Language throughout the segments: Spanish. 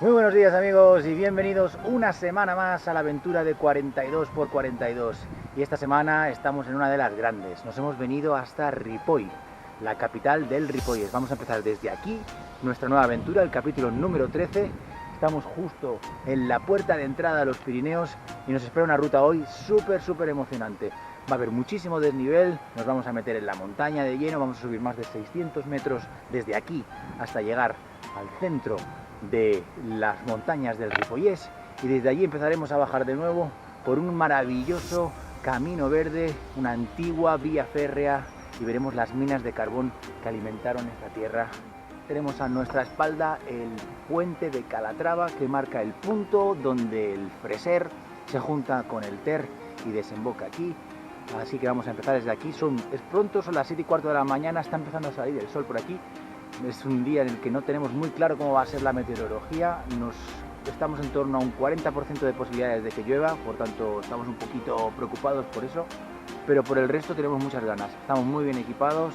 Muy buenos días amigos y bienvenidos una semana más a la aventura de 42×42. Y esta semana estamos en una de las grandes. Nos hemos venido hasta Ripoll, la capital del Ripollès. Vamos a empezar desde aquí nuestra nueva aventura, el capítulo número 13. Estamos justo en la puerta de entrada a los Pirineos y nos espera una ruta hoy súper emocionante. Va a haber muchísimo desnivel, nos vamos a meter en la montaña de lleno, vamos a subir más de 600 metros desde aquí hasta llegar al centro de las montañas del Ripollès, y desde allí empezaremos a bajar de nuevo por un maravilloso camino verde, una antigua vía férrea, y veremos las minas de carbón que alimentaron esta tierra. Tenemos a nuestra espalda el puente de Calatrava, que marca el punto donde el Freser se junta con el Ter y desemboca aquí. Así que vamos a empezar desde aquí. Es pronto, son las 7:15 de la mañana, está empezando a salir el sol por aquí. Es un día en el que no tenemos muy claro cómo va a ser la meteorología. Estamos en torno a un 40% de posibilidades de que llueva, por tanto estamos un poquito preocupados por eso, pero por el resto tenemos muchas ganas. Estamos muy bien equipados,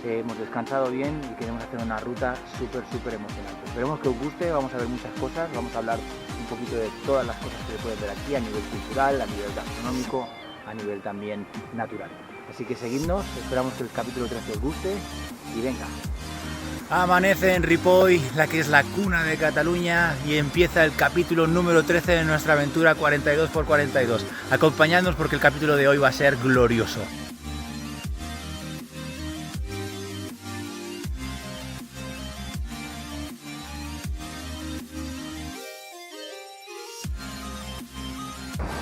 hemos descansado bien y queremos hacer una ruta súper emocionante. Esperemos que os guste, vamos a ver muchas cosas, vamos a hablar un poquito de todas las cosas que se pueden ver aquí a nivel cultural, a nivel gastronómico, a nivel también natural. Así que seguidnos, esperamos que el capítulo 13 os guste y venga. Amanece en Ripoll, la que es la cuna de Cataluña, y empieza el capítulo número 13 de nuestra aventura 42×42. Acompañadnos porque el capítulo de hoy va a ser glorioso.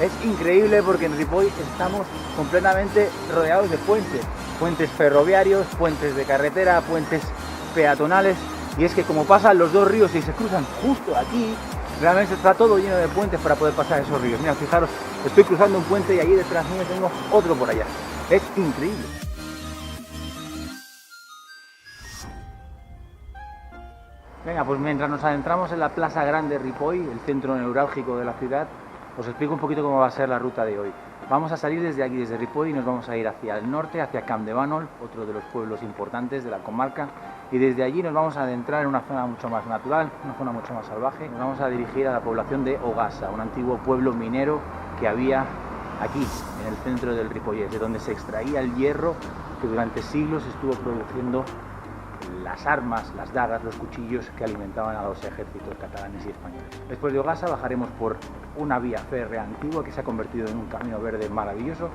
Es increíble porque en Ripoll estamos completamente rodeados de puentes ferroviarios, puentes de carretera, puentes peatonales, y es que como pasan los dos ríos y se cruzan justo aquí, realmente está todo lleno de puentes para poder pasar esos ríos. Mira, fijaros, estoy cruzando un puente y allí detrás mío tengo otro por allá. Es increíble. Venga, pues mientras nos adentramos en la Plaza Grande de Ripoll, el centro neurálgico de la ciudad, os explico un poquito cómo va a ser la ruta de hoy. Vamos a salir desde aquí, desde Ripoll, y nos vamos a ir hacia el norte, hacia Campdevànol, otro de los pueblos importantes de la comarca, y desde allí nos vamos a adentrar en una zona mucho más natural, una zona mucho más salvaje. Nos vamos a dirigir a la población de Ogassa, un antiguo pueblo minero que había aquí, en el centro del Ripollès, de donde se extraía el hierro que durante siglos estuvo produciendo las armas, las dagas, los cuchillos que alimentaban a los ejércitos catalanes y españoles. Después de Ogassa bajaremos por una vía férrea antigua que se ha convertido en un camino verde maravilloso,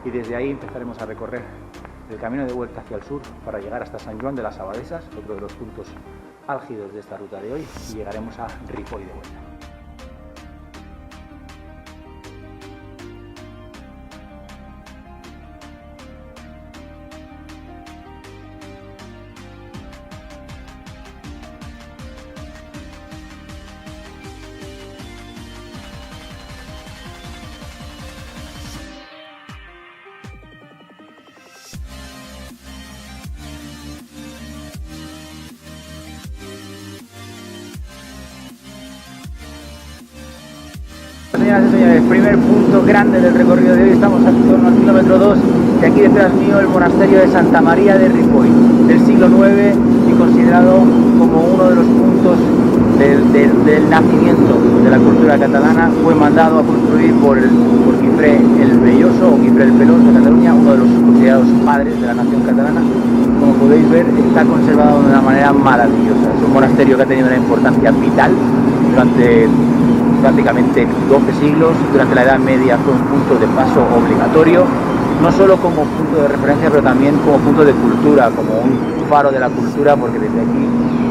y desde ahí empezaremos a recorrer el camino de vuelta hacia el sur para llegar hasta Sant Joan de las Abadesas, otro de los puntos álgidos de esta ruta de hoy, y llegaremos a Ripoll de vuelta. Señoras y señores, primer punto grande del recorrido de hoy. Estamos en torno al kilómetro 2 y aquí detrás mío el monasterio de Santa María de Ripoll, del siglo IX y considerado como uno de los puntos del nacimiento de la cultura catalana. Fue mandado a construir por Guifré el Velloso o Guifré el Pelós de Cataluña, uno de los considerados padres de la nación catalana. Como podéis ver, está conservado de una manera maravillosa. Es un monasterio que ha tenido una importancia vital durante prácticamente 12 siglos. Durante la Edad Media fue un punto de paso obligatorio, no solo como punto de referencia, pero también como punto de cultura, como un faro de la cultura, porque desde aquí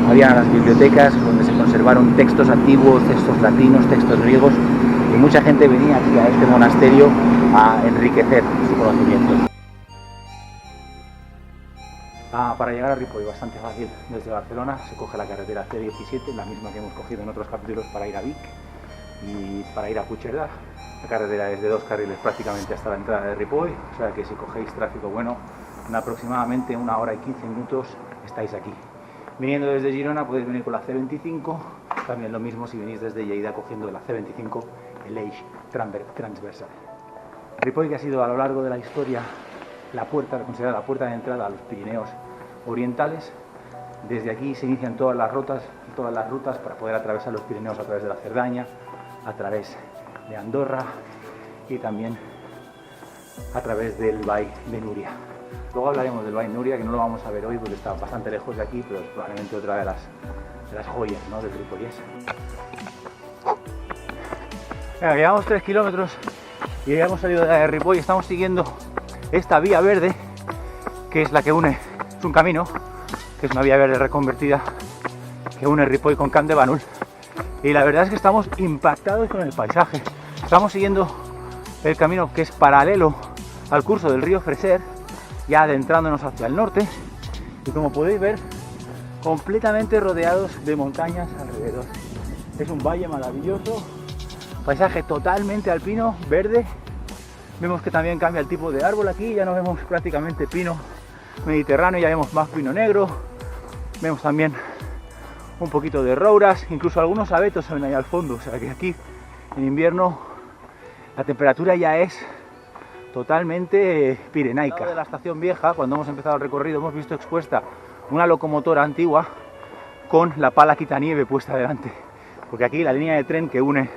había las bibliotecas donde se conservaron textos antiguos, textos latinos, textos griegos, y mucha gente venía aquí a este monasterio a enriquecer su conocimiento. Para llegar a Ripoll, bastante fácil. Desde Barcelona se coge la carretera C17, la misma que hemos cogido en otros capítulos para ir a Vic y para ir a Puigcerdà. La carretera es de 2 carriles prácticamente hasta la entrada de Ripoll, o sea que si cogéis tráfico bueno, en aproximadamente 1 hora y 15 minutos estáis aquí. Viniendo desde Girona podéis venir con la C25, también lo mismo si venís desde Lleida cogiendo la C25, el Eix transversal. Ripoll, que ha sido a lo largo de la historia considerada la puerta de entrada a los Pirineos orientales. Desde aquí se inician todas las rutas todas las rutas para poder atravesar los Pirineos a través de la Cerdaña, a través de Andorra y también a través del Vall de Núria. Luego hablaremos del Vall de Núria, que no lo vamos a ver hoy porque está bastante lejos de aquí, pero es probablemente otra de las joyas, ¿no?, del Ripollès. Venga, llevamos 3 kilómetros y ya hemos salido de Ripoll y estamos siguiendo esta vía verde, que es la que une, es un camino, que es una vía verde reconvertida, que une Ripoll con Campdevànol. Y la verdad es que estamos impactados con el paisaje. Estamos siguiendo el camino que es paralelo al curso del río Freser, ya adentrándonos hacia el norte, y como podéis ver, completamente rodeados de montañas alrededor. Es un valle maravilloso, paisaje totalmente alpino, verde. Vemos que también cambia el tipo de árbol aquí, ya no vemos prácticamente pino mediterráneo, ya vemos más pino negro. Vemos también un poquito de rouras, incluso algunos abetos se ven ahí al fondo, o sea que aquí en invierno la temperatura ya es totalmente pirenaica. De la estación vieja, cuando hemos empezado el recorrido, hemos visto expuesta una locomotora antigua con la pala quitanieve puesta delante, porque aquí la línea de tren que une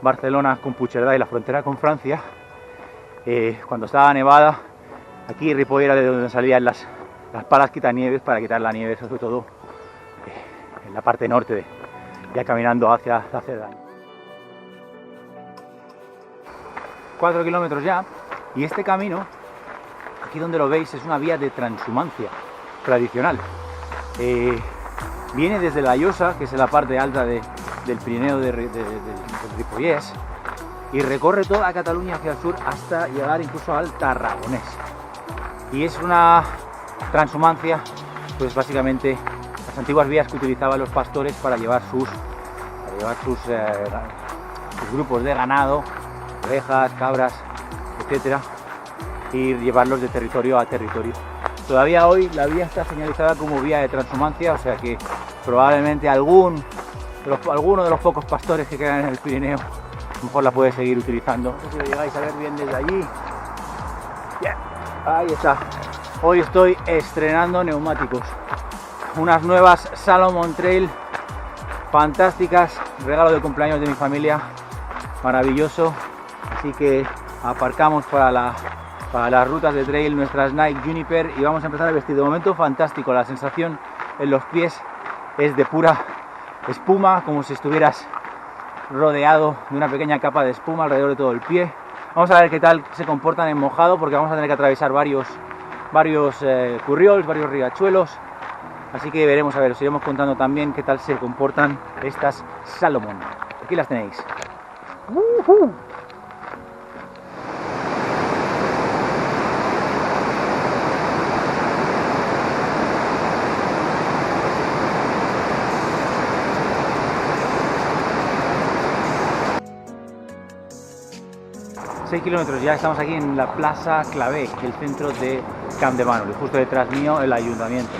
Barcelona con Puigcerdà y la frontera con Francia, cuando estaba nevada, aquí Ripoll era de donde salían las palas quitanieves para quitar la nieve, sobre todo en la parte norte, ya caminando hacia la Cerdaña. 4 kilómetros ya, y este camino, aquí donde lo veis, es una vía de transhumancia tradicional. Viene desde la Llosa, que es la parte alta del Pirineo del Ripollès, y recorre toda Cataluña hacia el sur hasta llegar incluso al Tarragonés. Y es una transhumancia, pues básicamente las antiguas vías que utilizaban los pastores para llevar sus grupos de ganado, ovejas, cabras, etcétera, y llevarlos de territorio a territorio. Todavía hoy la vía está señalizada como vía de transhumancia, o sea que probablemente alguno de los pocos pastores que quedan en el Pirineo a lo mejor la puede seguir utilizando. No sé si lo llegáis a ver bien desde allí. Yeah. Ahí está. Hoy estoy estrenando neumáticos, unas nuevas Salomon Trail fantásticas, regalo de cumpleaños de mi familia, maravilloso. Así que aparcamos para las rutas de trail nuestras Nike Juniper y vamos a empezar a vestir. De momento fantástico, la sensación en los pies es de pura espuma, como si estuvieras rodeado de una pequeña capa de espuma alrededor de todo el pie. Vamos a ver qué tal se comportan en mojado, porque vamos a tener que atravesar varios curriols, varios riachuelos, así que veremos, a ver, os iremos contando también qué tal se comportan estas Salomon. Aquí las tenéis. 6 kilómetros ya, estamos aquí en la Plaça Clavé, el centro de Campdevànol, y justo detrás mío el ayuntamiento.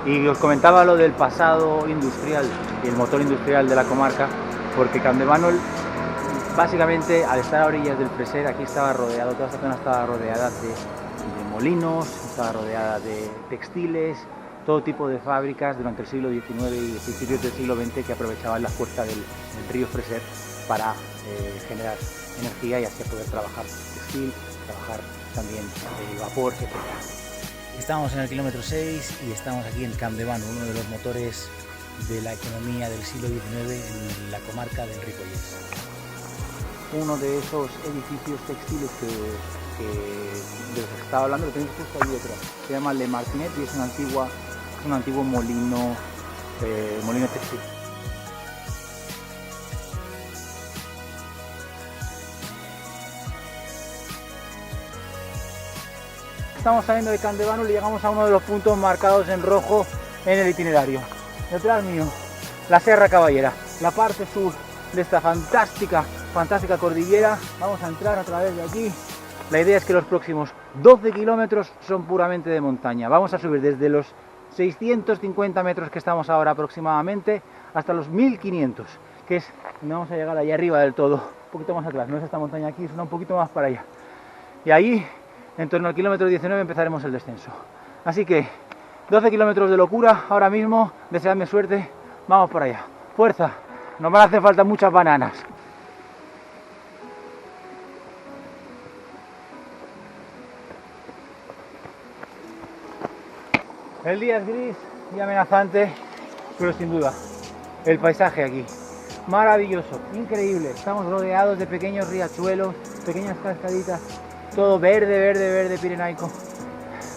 Y os comentaba lo del pasado industrial y el motor industrial de la comarca, porque Campdevànol, básicamente, al estar a orillas del Freser, aquí estaba rodeado, toda esta zona estaba rodeada de molinos, estaba rodeada de textiles, todo tipo de fábricas durante el siglo XIX y principios del siglo XX que aprovechaban la fuerza del río Freser para generar energía y así poder trabajar textil, trabajar también vapor, etc. Estamos en el kilómetro 6 y estamos aquí en Campdevànol, uno de los motores de la economía del siglo XIX en la comarca del Ripollès. Uno de esos edificios textiles de los que estaba hablando lo tenéis justo ahí detrás. Se llama Le Martinet y es un antiguo molino textil. Estamos saliendo de Campdevànol y llegamos a uno de los puntos marcados en rojo en el itinerario. Detrás mío, la Serra Caballera, la parte sur de esta fantástica cordillera. Vamos a entrar a través de aquí. La idea es que los próximos 12 kilómetros son puramente de montaña. Vamos a subir desde los 650 metros que estamos ahora aproximadamente hasta los 1500, que es donde vamos a llegar allá arriba del todo, un poquito más atrás. No es esta montaña aquí, es un poquito más para allá. Y ahí, en torno al kilómetro 19, empezaremos el descenso. Así que 12 kilómetros de locura ahora mismo. Deseadme suerte, Vamos por allá. Fuerza. Nos van a hacer falta muchas bananas. El día es gris y amenazante, pero sin duda, el paisaje aquí, maravilloso, increíble. Estamos rodeados de pequeños riachuelos, pequeñas cascaditas, todo verde, verde, verde, pirenaico.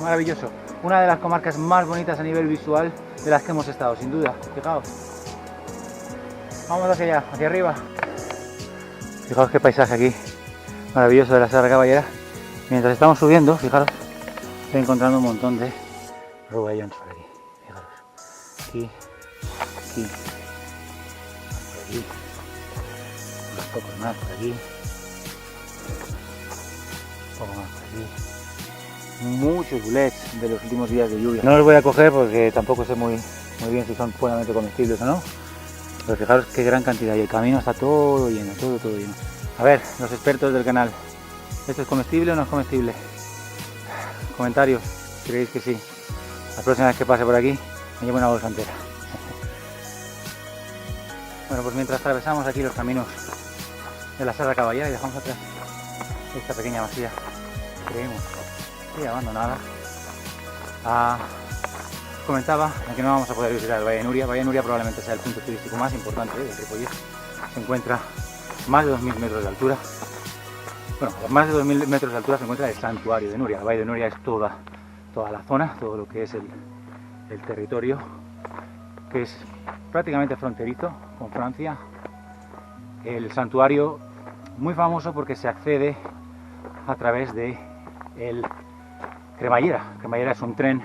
Maravilloso. Una de las comarcas más bonitas a nivel visual de las que hemos estado, sin duda. Fijaos. Vamos hacia allá, hacia arriba. Fijaos qué paisaje aquí, maravilloso de la Serra Caballera. Mientras estamos subiendo, fijaros, estoy encontrando un montón de rovellons por aquí. Fijaros. Aquí, aquí, por aquí, unos pocos más por aquí, un poco más por aquí. Muchos bullets de los últimos días de lluvia. No los voy a coger porque tampoco sé muy bien si son buenamente comestibles o no. Pero fijaros qué gran cantidad y el camino está todo lleno, todo lleno. A ver, los expertos del canal, ¿esto es comestible o no es comestible? Comentarios, si creéis que sí. La próxima vez que pase por aquí me llevo una bolsa entera. Bueno, pues mientras atravesamos aquí los caminos de la Serra Caballera y dejamos atrás esta pequeña masía, creemos que abandonada, comentaba que no vamos a poder visitar el Valle de Nuria. Valle de Nuria probablemente sea el punto turístico más importante del Ripollès. Se encuentra a más de 2000 metros de altura. Bueno, a más de 2000 metros de altura se encuentra el santuario de Nuria. El Valle de Nuria es toda la zona, todo lo que es el territorio, que es prácticamente fronterizo con Francia. El santuario muy famoso porque se accede a través de el cremallera. Cremallera es un tren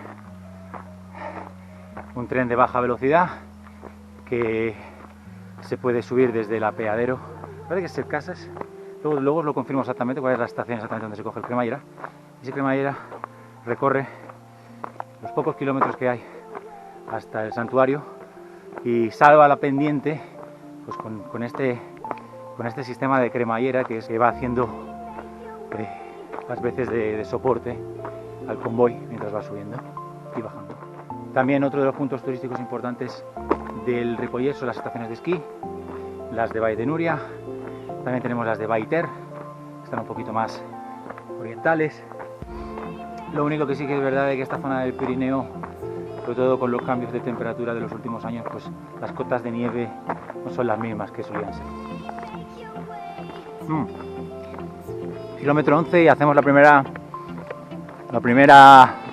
de baja velocidad que se puede subir desde el apeadero. Parece que es el Casas. Luego os lo confirmo exactamente cuál es la estación exactamente donde se coge el cremallera. Ese cremallera recorre los pocos kilómetros que hay hasta el santuario y salva la pendiente pues con este sistema de cremallera que va haciendo las veces de soporte al convoy mientras va subiendo y bajando. También otro de los puntos turísticos importantes del Ripollès son las estaciones de esquí, las de Valle de Nuria. También tenemos las de Baiter, que están un poquito más orientales. Lo único que sí que es verdad es que esta zona del Pirineo, sobre todo con los cambios de temperatura de los últimos años, pues las cotas de nieve no son las mismas que solían ser. Kilómetro 11 y hacemos la primera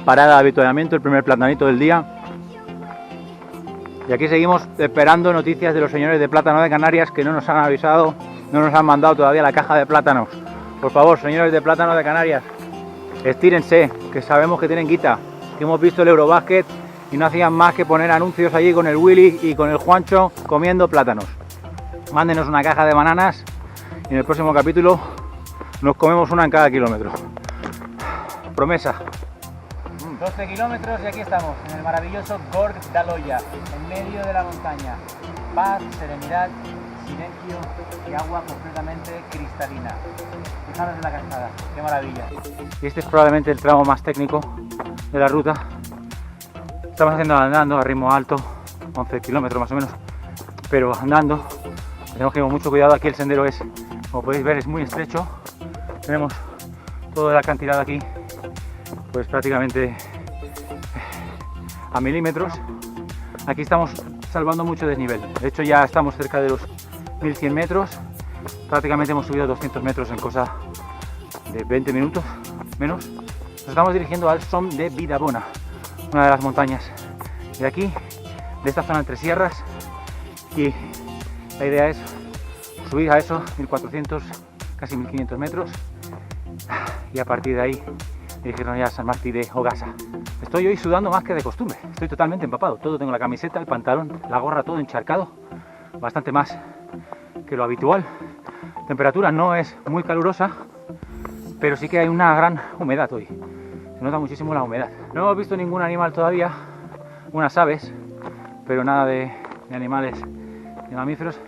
parada de avituallamiento, el primer platanito del día. Y aquí seguimos esperando noticias de los señores de Plátano de Canarias, que no nos han avisado, no nos han mandado todavía la caja de plátanos. Por favor, señores de Plátano de Canarias, estírense, que sabemos que tienen guita, que hemos visto el Eurobasket y no hacían más que poner anuncios allí con el Willy y con el Juancho comiendo plátanos. Mándenos una caja de bananas y en el próximo capítulo nos comemos una en cada kilómetro. Promesa. 12 kilómetros y aquí estamos, en el maravilloso Gorg d'Aloia, en medio de la montaña. Paz, serenidad, silencio y agua completamente cristalina. Fijaros en la cascada, qué maravilla. Y este es probablemente el tramo más técnico de la ruta. Estamos haciendo andando a ritmo alto, 11 kilómetros más o menos, pero andando. Tenemos que ir con mucho cuidado, aquí el sendero es, como podéis ver, es muy estrecho. Tenemos toda la acantilado aquí, pues prácticamente a milímetros. Aquí estamos salvando mucho desnivel, de hecho ya estamos cerca de los 1100 metros, prácticamente hemos subido 200 metros en cosa de 20 minutos menos. Nos estamos dirigiendo al Som de Vidabona, una de las montañas de aquí, de esta zona entre sierras, y la idea es subir a eso, 1400, casi 1500 metros, y a partir de ahí dirigirnos ya a San Martí de Ogassa. Estoy hoy sudando más que de costumbre, estoy totalmente empapado, todo, tengo la camiseta, el pantalón, la gorra, todo encharcado, bastante más que lo habitual. Temperatura no es muy calurosa, pero sí que hay una gran humedad hoy, se nota muchísimo la humedad. No hemos visto ningún animal todavía, unas aves, pero nada de animales ni mamíferos.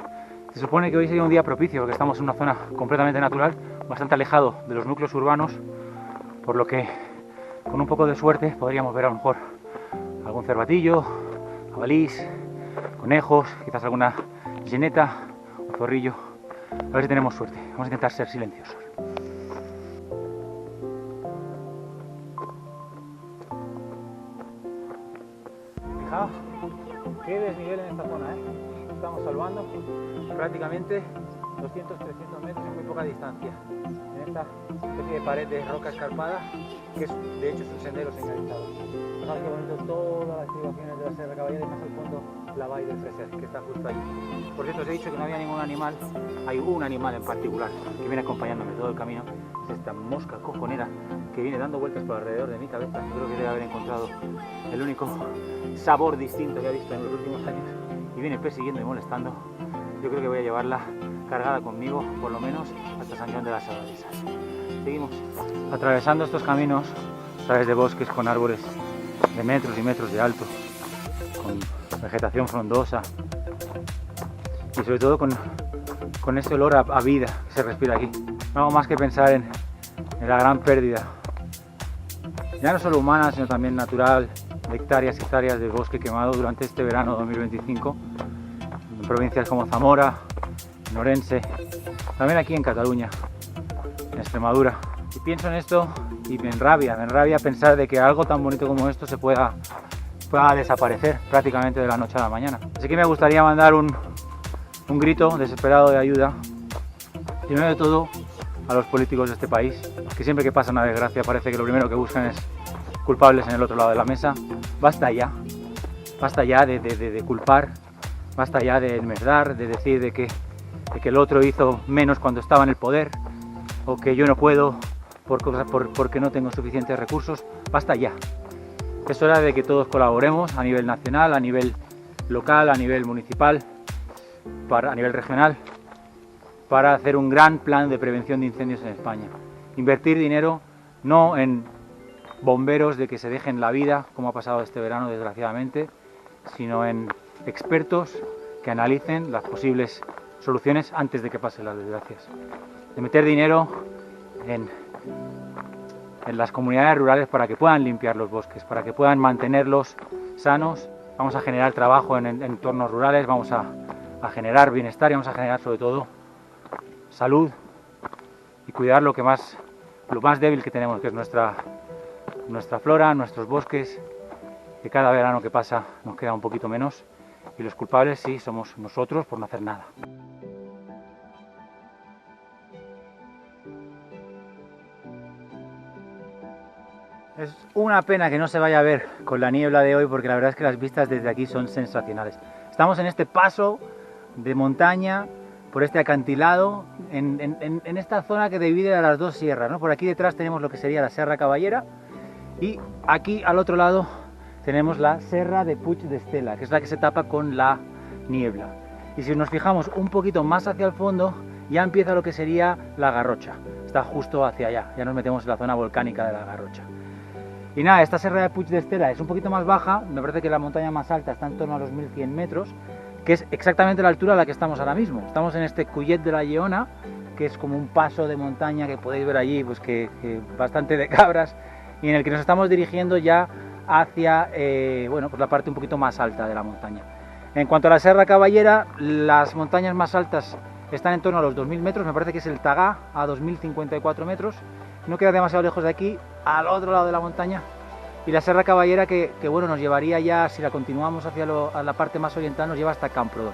Se supone que hoy sería un día propicio porque estamos en una zona completamente natural, bastante alejado de los núcleos urbanos, por lo que con un poco de suerte podríamos ver a lo mejor algún cervatillo, jabalís, conejos, quizás alguna lleneta o zorrillo. A ver si tenemos suerte. Vamos a intentar ser silenciosos. Fijaos qué desnivel en esta zona, Estamos salvando prácticamente 200-300 metros en muy poca distancia, en esta especie de pared de roca escarpada, que de hecho es un sendero señalizado. Fijaos qué bonito todas las estribaciones de la Serra Caballera y más al fondo la Vall del Freser, que está justo ahí. Por cierto, os he dicho que no había ningún animal, hay un animal en particular que viene acompañándome todo el camino, es esta mosca cojonera que viene dando vueltas por alrededor de mi cabeza. Yo creo que debe haber encontrado el único sabor distinto que he visto en los últimos años y viene persiguiendo y molestando. Yo creo que voy a llevarla cargada conmigo, por lo menos hasta San Juan de las Abadesas. Seguimos atravesando estos caminos a través de bosques con árboles de metros y metros de alto, con vegetación frondosa y sobre todo con ese olor a vida que se respira aquí. No hago más que pensar en la gran pérdida, ya no solo humana, sino también natural, de hectáreas y hectáreas de bosque quemado durante este verano 2025, en provincias como Zamora, en Orense, también aquí en Cataluña, en Extremadura. Y pienso en esto y me enrabia pensar de que algo tan bonito como esto se pueda desaparecer prácticamente de la noche a la mañana. Así que me gustaría mandar un grito desesperado de ayuda, primero de todo a los políticos de este país, que siempre que pasa una desgracia parece que lo primero que buscan es culpables en el otro lado de la mesa. Basta ya de culpar, basta ya de enmerdar, de decir de que el otro hizo menos cuando estaba en el poder, o que yo no puedo porque no tengo suficientes recursos. Basta ya. Es hora de que todos colaboremos a nivel nacional, a nivel local, a nivel municipal, a nivel regional, para hacer un gran plan de prevención de incendios en España. Invertir dinero no en bomberos de que se dejen la vida, como ha pasado este verano desgraciadamente, sino en expertos que analicen las posibles soluciones antes de que pasen las desgracias. De meter dinero en las comunidades rurales para que puedan limpiar los bosques, para que puedan mantenerlos sanos. Vamos a generar trabajo en entornos rurales, vamos a generar bienestar y vamos a generar sobre todo salud y cuidar lo más débil que tenemos, que es nuestra flora, nuestros bosques, que cada verano que pasa nos queda un poquito menos, y los culpables sí somos nosotros por no hacer nada. Es una pena que no se vaya a ver con la niebla de hoy, porque la verdad es que las vistas desde aquí son sensacionales. Estamos en este paso de montaña por este acantilado en esta zona que divide a las dos sierras, ¿no? Por aquí detrás tenemos lo que sería la Serra Caballera y aquí al otro lado tenemos la Serra de Puig d'Estela, que es la que se tapa con la niebla. Y si nos fijamos un poquito más hacia el fondo, ya empieza lo que sería la Garrocha. Está justo hacia allá, ya nos metemos en la zona volcánica de la Garrocha. Y nada, esta Serra de Puig d'Estela es un poquito más baja, me parece que la montaña más alta está en torno a los 1100 metros, que es exactamente la altura a la que estamos ahora mismo. Estamos en este Collet de la Lleona, que es como un paso de montaña que podéis ver allí, pues que bastante de cabras, y en el que nos estamos dirigiendo ya hacia bueno, pues la parte un poquito más alta de la montaña. En cuanto a la Serra Caballera, las montañas más altas están en torno a los 2000 metros, me parece que es el Tagaá a 2054 metros, no queda demasiado lejos de aquí, al otro lado de la montaña. Y la Serra Caballera que bueno, nos llevaría ya, si la continuamos hacia a la parte más oriental, nos lleva hasta Camprodón.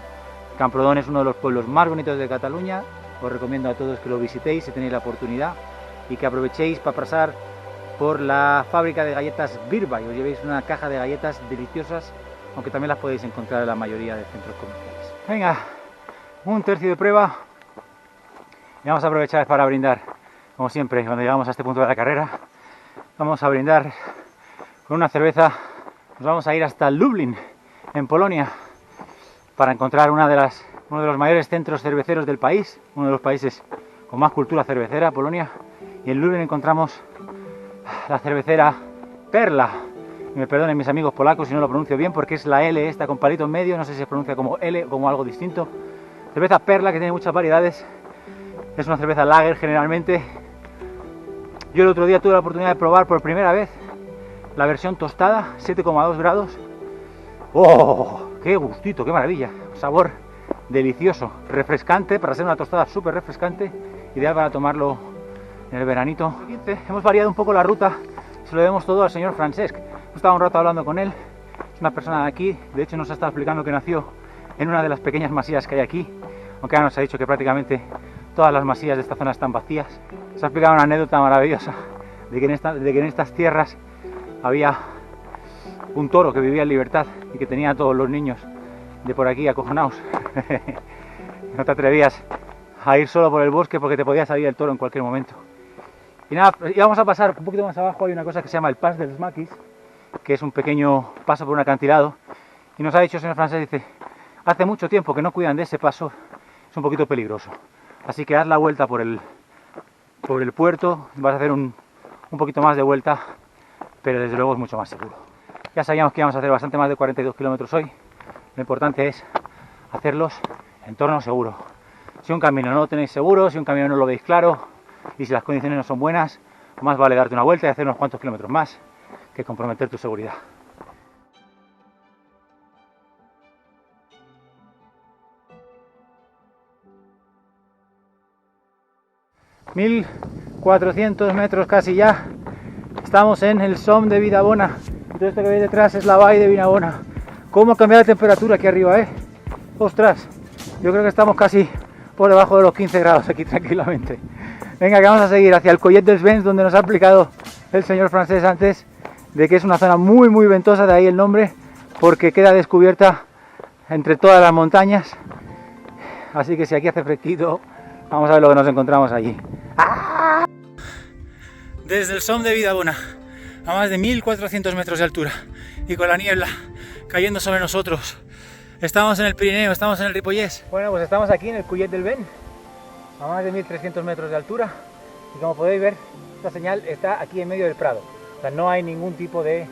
Camprodón es uno de los pueblos más bonitos de Cataluña, os recomiendo a todos que lo visitéis si tenéis la oportunidad y que aprovechéis para pasar por la fábrica de galletas Birba y os llevéis una caja de galletas deliciosas, aunque también las podéis encontrar en la mayoría de centros comerciales. Venga, un tercio de prueba y vamos a aprovechar para brindar, como siempre, cuando llegamos a este punto de la carrera. Vamos a brindar con una cerveza. Nos vamos a ir hasta Lublin, en Polonia, para encontrar uno de los mayores centros cerveceros del país, uno de los países con más cultura cervecera, Polonia. Y en Lublin encontramos la cervecera Perla. Y me perdonen mis amigos polacos si no lo pronuncio bien, porque es la L esta con palito en medio, no sé si se pronuncia como L o como algo distinto. Cerveza Perla, que tiene muchas variedades. Es una cerveza lager generalmente. Yo el otro día tuve la oportunidad de probar por primera vez la versión tostada, 7,2 grados, ¡Oh! ¡Qué gustito, qué maravilla! Sabor delicioso, refrescante, para ser una tostada súper refrescante, ideal para tomarlo en el veranito. Hemos variado un poco la ruta, se lo debemos todo al señor Francesc. Hemos estado un rato hablando con él, es una persona de aquí, de hecho nos ha estado explicando que nació en una de las pequeñas masías que hay aquí, aunque ahora nos ha dicho que prácticamente todas las masías de esta zona están vacías. Nos ha explicado una anécdota maravillosa de que en estas tierras había un toro que vivía en libertad y que tenía a todos los niños de por aquí acojonados. No te atrevías a ir solo por el bosque porque te podía salir el toro en cualquier momento. Y nada, íbamos a pasar un poquito más abajo, hay una cosa que se llama el Pas dels Maquis, que es un pequeño paso por un acantilado, y nos ha dicho el señor Francesc, dice, hace mucho tiempo que no cuidan de ese paso, es un poquito peligroso, así que haz la vuelta por el puerto, vas a hacer un poquito más de vuelta, pero desde luego es mucho más seguro. Ya sabíamos que íbamos a hacer bastante más de 42 kilómetros hoy, lo importante es hacerlos en entorno seguro. Si un camino no lo tenéis seguro, si un camino no lo veis claro y si las condiciones no son buenas, más vale darte una vuelta y hacer unos cuantos kilómetros más que comprometer tu seguridad. ...1400 metros casi ya... Estamos en el Som de Vidabona. Y todo esto que veis detrás es la Vall de Vidabona. ¿Cómo ha cambiado la temperatura aquí arriba, ¡Ostras! Yo creo que estamos casi por debajo de los 15 grados aquí tranquilamente. Venga, que vamos a seguir hacia el Collet dels Vents, donde nos ha explicado el señor Francesc antes de que es una zona muy muy ventosa, de ahí el nombre, porque queda descubierta entre todas las montañas. Así que si aquí hace fresquito, vamos a ver lo que nos encontramos allí. ¡Ah! Desde el Som de Vidabona, a más de 1400 metros de altura y con la niebla cayendo sobre nosotros, estamos en el Pirineo, estamos en el Ripollès. Bueno, pues estamos aquí en el Collet del Vent, a más de 1300 metros de altura, y como podéis ver, esta señal está aquí en medio del prado, o sea, no hay ningún tipo de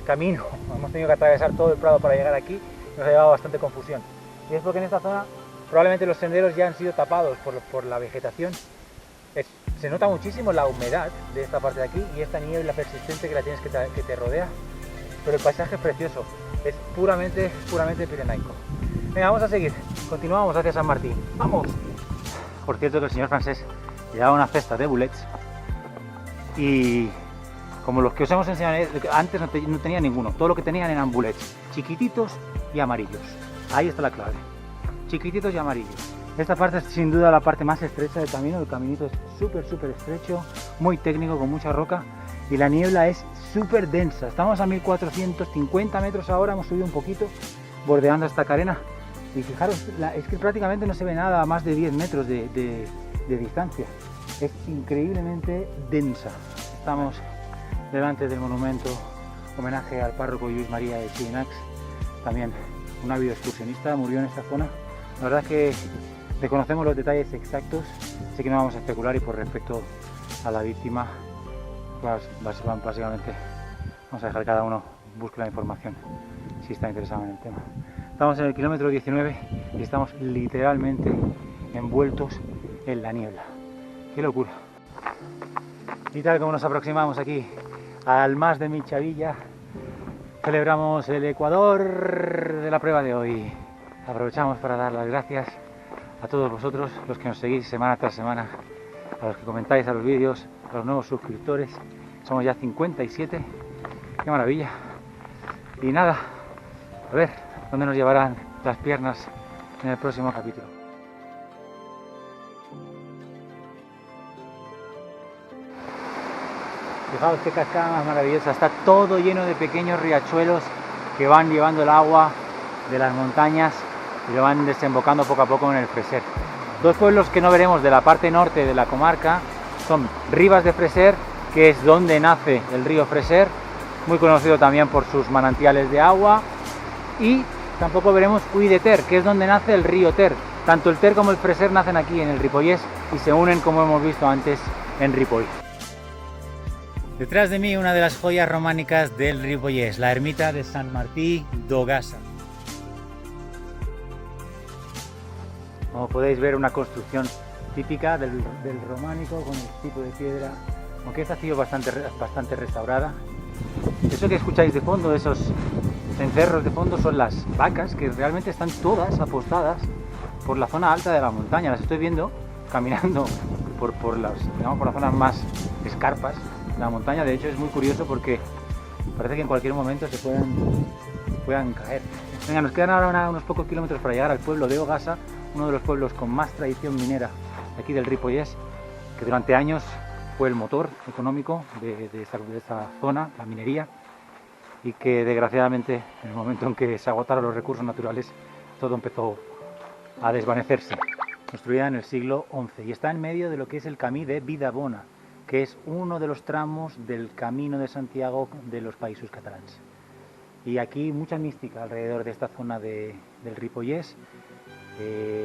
camino. Hemos tenido que atravesar todo el prado para llegar aquí y nos ha llevado bastante confusión, y es porque en esta zona probablemente los senderos ya han sido tapados por la vegetación. Se nota muchísimo la humedad de esta parte de aquí y esta niebla persistente que la tienes que te rodea, pero el paisaje es precioso, es puramente pirenaico. Venga, vamos a seguir, continuamos hacia San Martín. ¡Vamos! Por cierto que el señor Francesc llevaba una cesta de bullets y como los que os hemos enseñado antes no tenía ninguno, todo lo que tenían eran bullets, chiquititos y amarillos. Ahí está la clave, chiquititos y amarillos. Esta parte es sin duda la parte más estrecha del camino, el caminito es súper estrecho, muy técnico, con mucha roca, y la niebla es súper densa. Estamos a 1450 metros ahora, hemos subido un poquito, bordeando esta carena, y fijaros, es que prácticamente no se ve nada a más de 10 metros de distancia, es increíblemente densa. Estamos delante del monumento homenaje al párroco Lluís María de Xirinacs, también un ávido excursionista, murió en esta zona. La verdad es que desconocemos los detalles exactos, así que no vamos a especular, y por respecto a la víctima, pues básicamente vamos a dejar que cada uno busque la información si está interesado en el tema. Estamos en el kilómetro 19 y estamos literalmente envueltos en la niebla. ¡Qué locura! Y tal como nos aproximamos aquí al Mas de Michavilla, celebramos el Ecuador de la prueba de hoy. Aprovechamos para dar las gracias a todos vosotros, los que nos seguís semana tras semana, a los que comentáis a los vídeos, a los nuevos suscriptores. Somos ya 57, qué maravilla. Y nada, a ver dónde nos llevarán las piernas en el próximo capítulo. Fijaos qué cascada más maravillosa, está todo lleno de pequeños riachuelos que van llevando el agua de las montañas y lo van desembocando poco a poco en el Freser. Dos pueblos que no veremos de la parte norte de la comarca son Ribas de Freser, que es donde nace el río Freser, muy conocido también por sus manantiales de agua, y tampoco veremos Ull de Ter, que es donde nace el río Ter. Tanto el Ter como el Freser nacen aquí en el Ripollès y se unen, como hemos visto antes, en Ripoll. Detrás de mí una de las joyas románicas del Ripollès, la ermita de Sant Martí d'Ogassa. Como podéis ver, una construcción típica del románico, con el tipo de piedra, aunque esta ha sido bastante restaurada. Eso que escucháis de fondo, esos cencerros de fondo son las vacas, que realmente están todas apostadas por la zona alta de la montaña. Las estoy viendo caminando por las zonas más escarpas de la montaña. De hecho es muy curioso porque parece que en cualquier momento se puedan caer. Venga, nos quedan ahora unos pocos kilómetros para llegar al pueblo de Ogassa, uno de los pueblos con más tradición minera aquí del Ripollès, que durante años fue el motor económico de esta zona, la minería, y que desgraciadamente en el momento en que se agotaron los recursos naturales todo empezó a desvanecerse. Construida en el siglo XI y está en medio de lo que es el Camí de Vidabona, que es uno de los tramos del Camino de Santiago de los Països Catalans. Y aquí mucha mística alrededor de esta zona del Ripollès.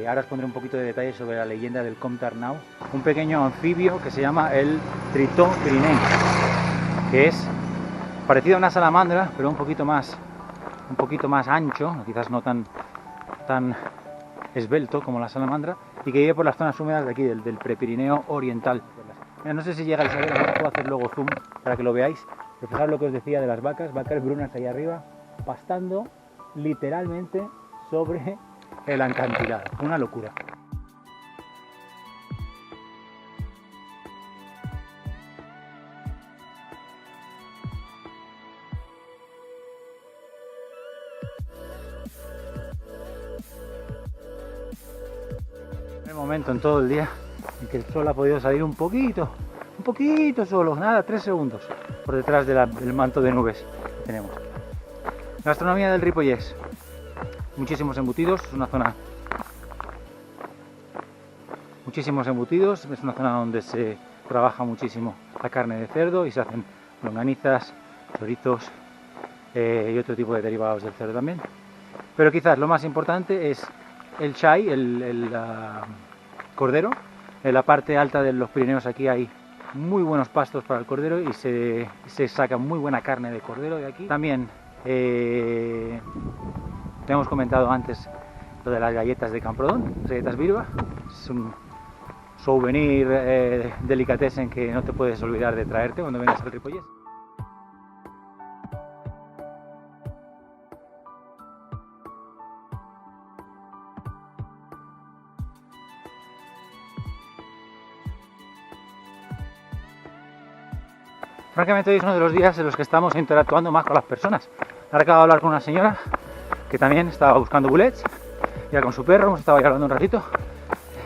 Ahora os pondré un poquito de detalles sobre la leyenda del Comte Arnau, un pequeño anfibio que se llama el Tritó pirinenc, que es parecido a una salamandra, pero un poquito más ancho, quizás no tan esbelto como la salamandra, y que vive por las zonas húmedas de aquí, del Prepirineo oriental. No sé si llega a saber, a puedo hacer luego zoom para que lo veáis. Pero fijaos lo que os decía de las vacas brunas ahí arriba, pastando literalmente sobre el acantilado. Una locura. El momento en todo el día en que el sol ha podido salir un poquito solo, nada, 3 segundos por detrás del manto de nubes que tenemos. Gastronomía del Ripollès, muchísimos embutidos, es una zona donde se trabaja muchísimo la carne de cerdo y se hacen longanizas, chorizos y otro tipo de derivados del cerdo también. Pero quizás lo más importante es el chay, el cordero. En la parte alta de los Pirineos aquí hay muy buenos pastos para el cordero y se saca muy buena carne de cordero de aquí. También te hemos comentado antes lo de las galletas de Camprodon, las galletas Birba. Es un souvenir delicatessen que no te puedes olvidar de traerte cuando vengas al Ripollès. Francamente hoy es uno de los días en los que estamos interactuando más con las personas. Ahora acabo de hablar con una señora que también estaba buscando bullets, iba con su perro, hemos estado ahí hablando un ratito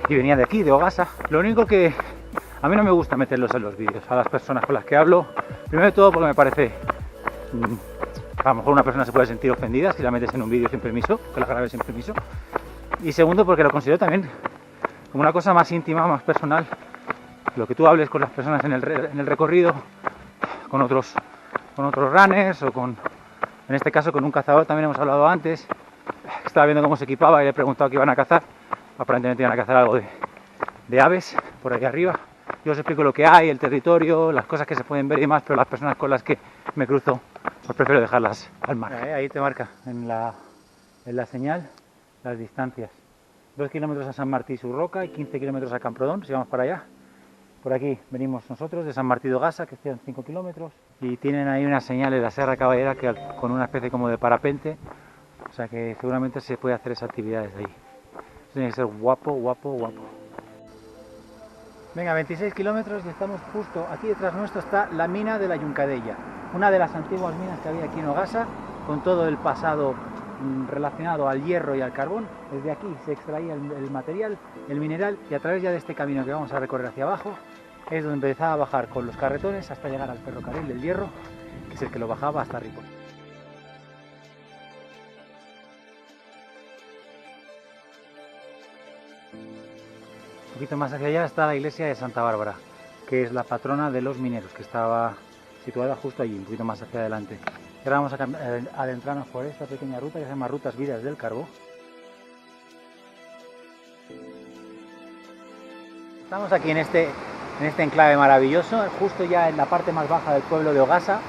y venía de aquí, de Ogassa. Lo único que a mí no me gusta meterlos en los vídeos a las personas con las que hablo, primero de todo porque me parece, a lo mejor una persona se puede sentir ofendida si la metes en un vídeo sin permiso, que la grabes sin permiso, y segundo porque lo considero también como una cosa más íntima, más personal, lo que tú hables con las personas en el recorrido, con otros runners o en este caso con un cazador. También hemos hablado antes, estaba viendo cómo se equipaba y le he preguntado qué iban a cazar. Aparentemente iban a cazar algo de aves por ahí arriba. Yo os explico lo que hay, el territorio, las cosas que se pueden ver y demás, pero las personas con las que me cruzo pues prefiero dejarlas al mar. Ahí te marca en la señal las distancias. 2 kilómetros a Sant Martí Surroca y 15 kilómetros a Camprodon, si vamos para allá. Por aquí venimos nosotros de Sant Martí de Ogassa, que quedan 5 kilómetros, y tienen ahí una señal en la Serra Caballera que con una especie como de parapente, o sea que seguramente se puede hacer esa actividad desde ahí. Eso tiene que ser guapo. Venga, 26 kilómetros y estamos justo aquí detrás nuestro. Está la mina de la Yuncadella, una de las antiguas minas que había aquí en Ogassa, con todo el pasado relacionado al hierro y al carbón. Desde aquí se extraía el material, el mineral, y a través ya de este camino que vamos a recorrer hacia abajo es donde empezaba a bajar con los carretones hasta llegar al ferrocarril del hierro, que es el que lo bajaba hasta Ripoll. Un poquito más hacia allá está la iglesia de Santa Bárbara, que es la patrona de los mineros, que estaba situada justo allí, un poquito más hacia adelante. Y ahora vamos a adentrarnos por esta pequeña ruta que se llama Rutas Vidas del Carbó. Estamos aquí en este enclave maravilloso, justo ya en la parte más baja del pueblo de Ogassa,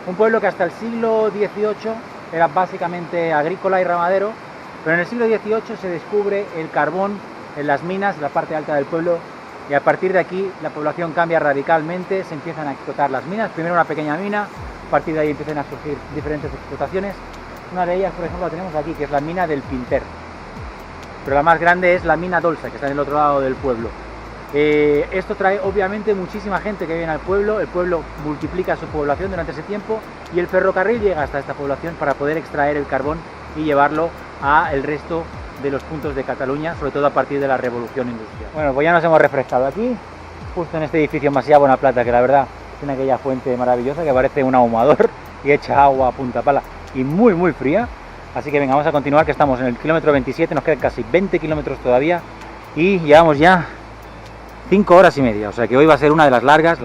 un pueblo que hasta el siglo XVIII era básicamente agrícola y ramadero, pero en el siglo XVIII se descubre el carbón en las minas, en la parte alta del pueblo, y a partir de aquí la población cambia radicalmente, se empiezan a explotar las minas, primero una pequeña mina, a partir de ahí empiezan a surgir diferentes explotaciones, Una de ellas, por ejemplo, la tenemos aquí, que es la mina del Pinter. Pero la más grande es la mina Dolsa, que está en el otro lado del pueblo. Esto trae obviamente muchísima gente que viene al pueblo, el pueblo multiplica su población durante ese tiempo y el ferrocarril llega hasta esta población para poder extraer el carbón y llevarlo al resto de los puntos de Cataluña, sobre todo a partir de la revolución industrial. Bueno, pues ya nos hemos refrescado aquí, justo en este edificio Masia Bonaplata, que la verdad tiene aquella fuente maravillosa que parece un ahumador y echa agua a punta pala y muy fría. Así que venga, vamos a continuar, que estamos en el kilómetro 27, nos quedan casi 20 kilómetros todavía y llevamos ya 5 horas y media, o sea que hoy va a ser una de las largas.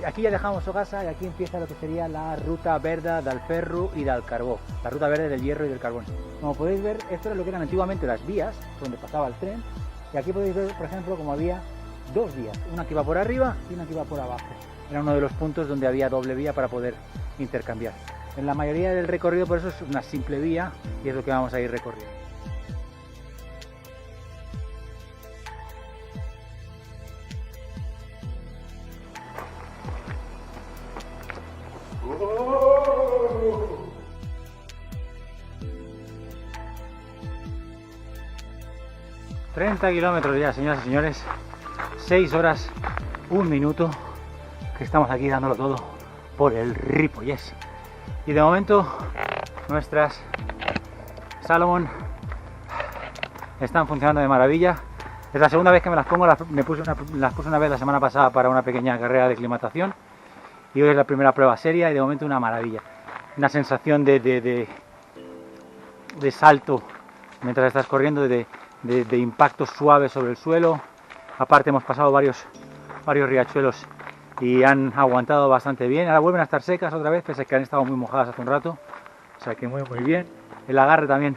Aquí ya dejamos Ogassa y aquí empieza lo que sería la ruta verde del ferro y del carbón, la ruta verde del hierro y del carbón. Como podéis ver, esto era lo que eran antiguamente las vías donde pasaba el tren, y aquí podéis ver, por ejemplo, como había dos vías, una que iba por arriba y una que iba por abajo. Era uno de los puntos donde había doble vía para poder intercambiar. En la mayoría del recorrido, por eso es una simple vía y es lo que vamos a ir recorriendo. ...30 kilómetros ya, señoras y señores, 6 horas, 1 minuto, que estamos aquí dándolo todo por el Ripollès. Y de momento nuestras Salomon están funcionando de maravilla. Es la segunda vez que me las pongo, las puse una vez la semana pasada para una pequeña carrera de aclimatación. Y hoy es la primera prueba seria y de momento una maravilla. Una sensación de salto mientras estás corriendo, de impacto suave sobre el suelo. Aparte hemos pasado varios riachuelos y han aguantado bastante bien. Ahora vuelven a estar secas otra vez, pese a que han estado muy mojadas hace un rato. O sea que muy bien. El agarre también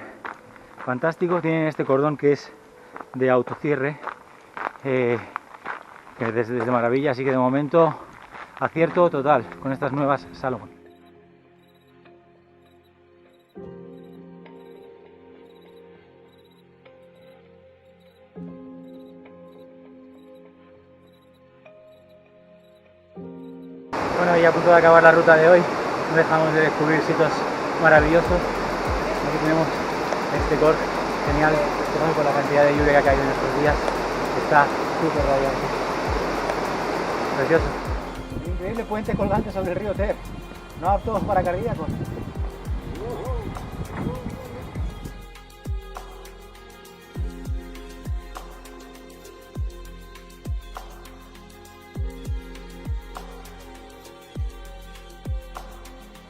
fantástico. Tienen este cordón que es de autocierre, que es de maravilla. Así que de momento acierto total con estas nuevas Salomon. Bueno, y a punto de acabar la ruta de hoy, no dejamos de descubrir sitios maravillosos. Aquí tenemos este cork genial, por la cantidad de lluvia que ha caído en estos días. Está súper radiante. Precioso. Increíble puente colgante sobre el río Ter. No aptos para cardíacos.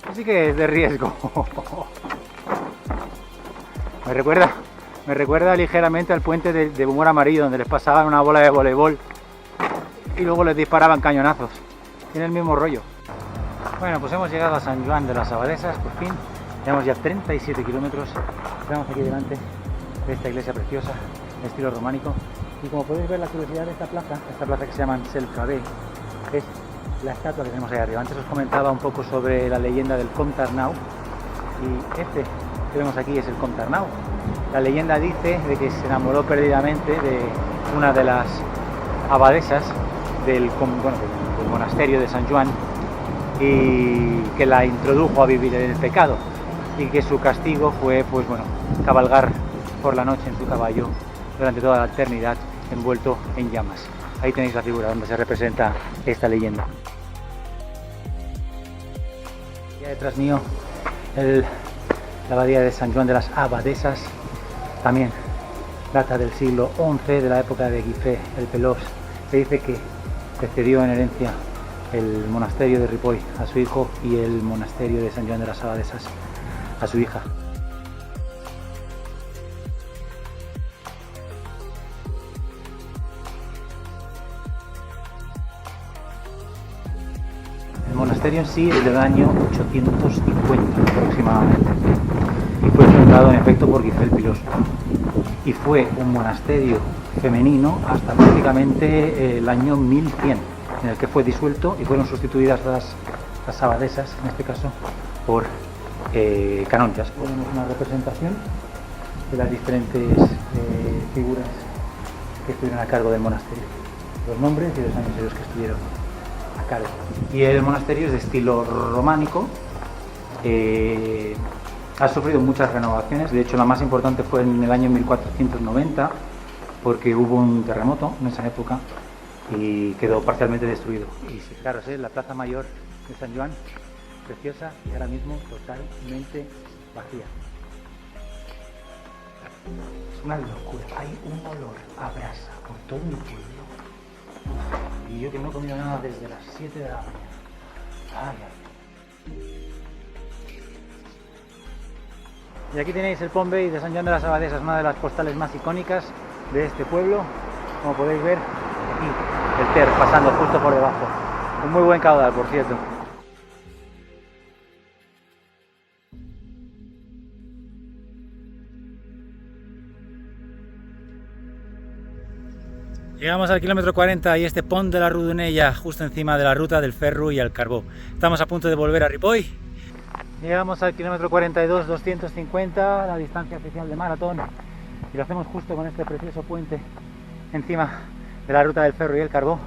Así que es de riesgo. Me recuerda ligeramente al puente de Humor Amarillo, donde les pasaban una bola de voleibol y luego les disparaban cañonazos. Tiene el mismo rollo. Bueno, pues hemos llegado a San Joan de las Abadesas, por fin. Llevamos ya 37 kilómetros. Estamos aquí delante de esta iglesia preciosa, de estilo románico. Y como podéis ver, la curiosidad de esta plaza que se llama Selcavé, es la estatua que tenemos ahí arriba. Antes os comentaba un poco sobre la leyenda del Comte Arnau, y este que vemos aquí es el Comte Arnau. La leyenda dice de que se enamoró perdidamente de una de las abadesas del monasterio de San Joan y que la introdujo a vivir en el pecado, y que su castigo fue, pues bueno, cabalgar por la noche en su caballo durante toda la eternidad envuelto en llamas. Ahí tenéis la figura donde se representa esta leyenda. Y detrás mío la abadía de San Joan de las Abadesas, también data del siglo XI, de la época de Guifré el Pelós. Se dice que le cedió en herencia el monasterio de Ripoll a su hijo y el monasterio de San Joan de las Abadesas a su hija. El monasterio en sí es del año 850 aproximadamente y fue fundado en efecto por Guifré el Pelós, y fue un monasterio femenino hasta prácticamente el año 1100, en el que fue disuelto y fueron sustituidas las abadesas, en este caso por canónicas. Tenemos una representación de las diferentes figuras que estuvieron a cargo del monasterio, los nombres y los años en los que estuvieron a cargo. Y el monasterio es de estilo románico, ha sufrido muchas renovaciones, de hecho la más importante fue en el año 1490, porque hubo un terremoto en esa época y quedó parcialmente destruido. Y fijaros, la plaza mayor de San Joan, preciosa y ahora mismo totalmente vacía. Es una locura, hay un olor a brasa por todo el pueblo. Y yo que no he comido nada desde las 7 de la mañana. Ay, ay. Y aquí tenéis el Pont Vell de Sant Joan de las Abadesas, una de las postales más icónicas de este pueblo. Como podéis ver, aquí el Ter pasando justo por debajo. Un muy buen caudal, por cierto. Llegamos al kilómetro 40 y este Pont de la Rodonella, justo encima de la ruta del Ferro y el Carbó. Estamos a punto de volver a Ripoll. Llegamos al kilómetro 42, 250, la distancia oficial de maratón. Y lo hacemos justo con este precioso puente encima de la ruta del Ferro y el Carbó,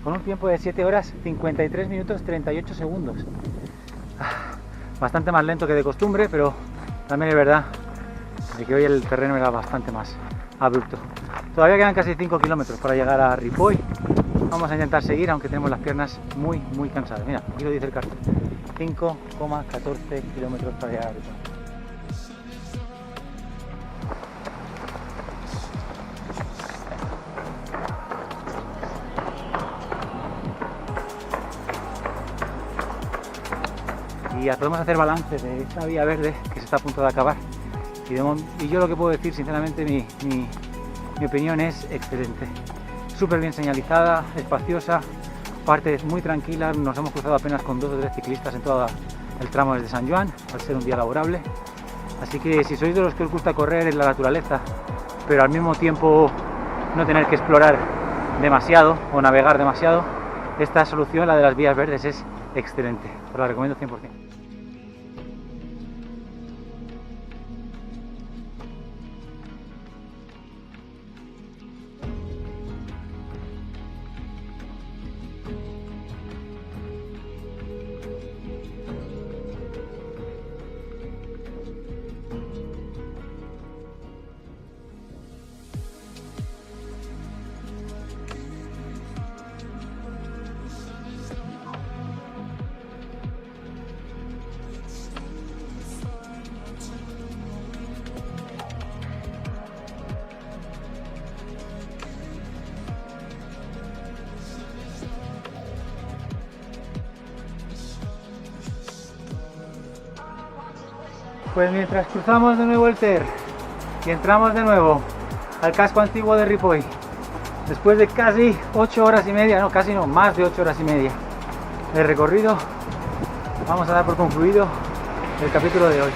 con un tiempo de 7 horas 53 minutos 38 segundos. Bastante más lento que de costumbre, pero también es verdad de que hoy el terreno era bastante más abrupto. Todavía quedan casi 5 kilómetros para llegar a Ripoll. Vamos a intentar seguir, aunque tenemos las piernas muy cansadas. Mira, aquí lo dice el cartel. 5,14 kilómetros para llegar a Ripoll. Y podemos hacer balance de esta vía verde que se está a punto de acabar. Y yo lo que puedo decir, sinceramente, mi opinión es excelente. Súper bien señalizada, espaciosa, partes muy tranquilas. Nos hemos cruzado apenas con 2 o 3 ciclistas en todo el tramo desde Sant Joan, al ser un día laborable. Así que si sois de los que os gusta correr en la naturaleza, pero al mismo tiempo no tener que explorar demasiado o navegar demasiado, esta solución, la de las vías verdes, es excelente. Os la recomiendo 100%. Pues mientras cruzamos de nuevo el Ter y entramos de nuevo al casco antiguo de Ripoll, después de casi 8 horas y media, no, casi no, más de 8 horas y media de recorrido, vamos a dar por concluido el capítulo de hoy.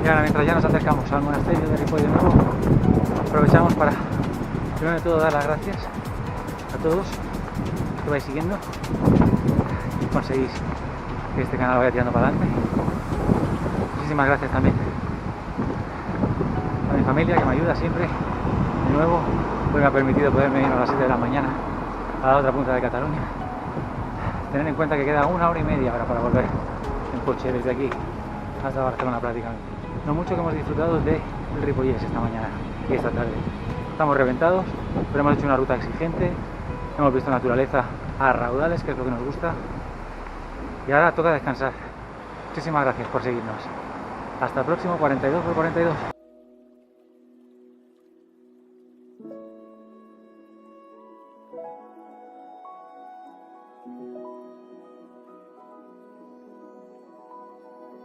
Y ahora, mientras ya nos acercamos al monasterio de Ripoll de nuevo, aprovechamos para, primero de todo, dar las gracias a todos los que vais siguiendo y conseguís que este canal vaya tirando para adelante. Muchísimas gracias también a mi familia, que me ayuda siempre. De nuevo, hoy me ha permitido poderme ir a las 7 de la mañana a la otra punta de Cataluña. Tener en cuenta que queda 1 hora y media ahora para volver en coche desde aquí hasta Barcelona prácticamente. Lo mucho que hemos disfrutado del Ripollès esta mañana y esta tarde. Estamos reventados, pero hemos hecho una ruta exigente, hemos visto naturaleza a raudales, que es lo que nos gusta, y ahora toca descansar. Muchísimas gracias por seguirnos. Hasta el próximo 42 por 42.